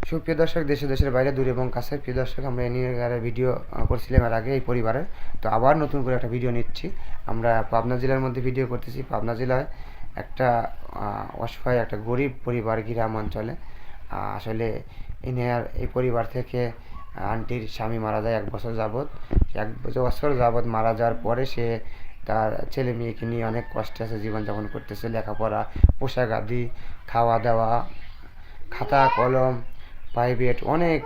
সুপ্রিয় দর্শক, দেশের বাইরে দূরে এবং কাছে প্রিয় দর্শক, আমরা এ নিয়ে ভিডিও করছিলাম এর আগে এই পরিবারের। তো আবার নতুন করে একটা ভিডিও নিচ্ছি। আমরা পাবনা জেলার মধ্যে ভিডিও করতেছি। পাবনা জেলায় একটা অসহায় একটা গরিব পরিবার, গ্রাম অঞ্চলে। আসলে এই পরিবার থেকে আন্টির স্বামী মারা যায় 1 বছর যাবৎ। 1 বছর যাবৎ মারা যাওয়ার পরে সে তার ছেলে মেয়েকে নিয়ে অনেক কষ্টে আছে, জীবনযাপন করতেছে। লেখাপড়া, পোশাক আদি, খাওয়া দাওয়া, খাতা কলম, প্রাইভেট অনেক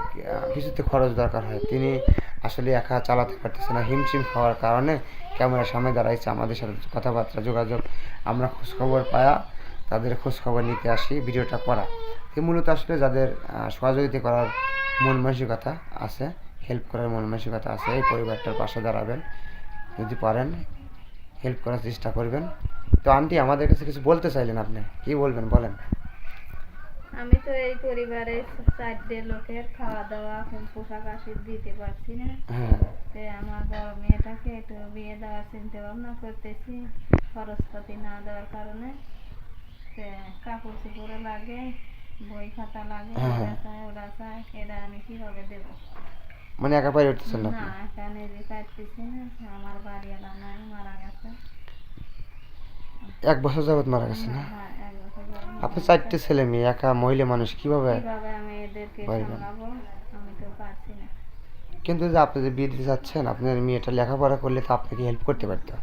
কিছুতে খরচ দরকার হয়। তিনি আসলে একা চালাতে পারতেছে না, হিমশিম খাওয়ার কারণে ক্যামেরার সামনে দাঁড়াইছে। আমাদের সাথে কথাবার্তা যোগাযোগ, আমরা খোঁজখবর পায়া তাদের খোঁজখবর নিতে আসি, ভিডিওটা করা। মূলত আসলে যাদের সহযোগিতা করার মন মানসিকতা আছে, হেল্প করার মন মানসিকতা আছে, এই পরিবারটার পাশে দাঁড়াবেন। যদি পারেন হেল্প করার চেষ্টা করবেন। তো আন্টি, আমাদের কাছে কিছু বলতে চাইলেন, আপনি কি বলবেন বলেন। আমি তো এই পরিবারে 4টে লোকের খাওয়া দাওয়া পোশাক আশাক দিতে পারছি না। আমার বড় মেয়েটাকে একটু বিয়ে দেওয়ার চিন্তা ভাবনা করতেছি, খরচপাতি না দেওয়ার কারণে। কাপড় চোপড় লাগে, বই খাতা লাগে, ওরা চায়, এটা আমি কিভাবে দেবো? মানে একা পাই উঠতেছেন না? একা নিজে পারতেছি না। আমার বাড়িওয়ালা নাই, মারা গেছে। 1 বছর যাবৎ মারা গেছে না? হ্যাঁ, 1 বছর যাবৎ। আপনি 4টে ছেলে মেয়ে, একা মহিলা মানুষ, কিভাবে আমি এদেরকে সামলাবো? আমি তো পারছি না। কিন্তু যে আপনি যে বিয়ে দিতে চাচ্ছেন, আপনার মেয়েটা লেখাপড়া করলে তো আপনাকে হেল্প করতে পারতো।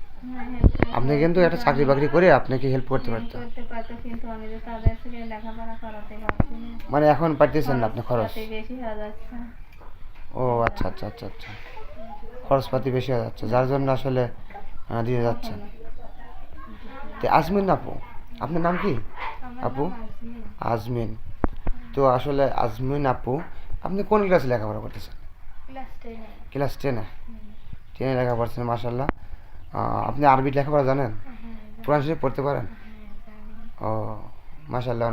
আপনি কিন্তু একটা চাকরি বাকরি করে আপনাকে হেল্প করতে পারতো। কিন্তু আমি তো তাদের থেকে লেখাপড়া করাতে পারছি না। মানে এখন পারতেছেন না আপনি? খরচ বেশি হয়ে যাচ্ছে। ও আচ্ছা আচ্ছা আচ্ছা আচ্ছা, খরচপাতি বেশি হয়ে যাচ্ছে, যার জন্য আসলে দিয়ে যাচ্ছেন। তো আজমিন আপু, আপনার নাম কি আপু? আজমিন। তো আসলে আজমিন আপু, আপনি কোন ক্লাসে লেখাপড়া করতেছেন? ক্লাস 10-এ? 10-এ লেখাপড়া করছেন, মাশাআল্লাহ। আপনি আরবি লেখাপড়া জানেন? কোরআন শরীফ পড়তে পারেন? ও মাশাআল্লাহ।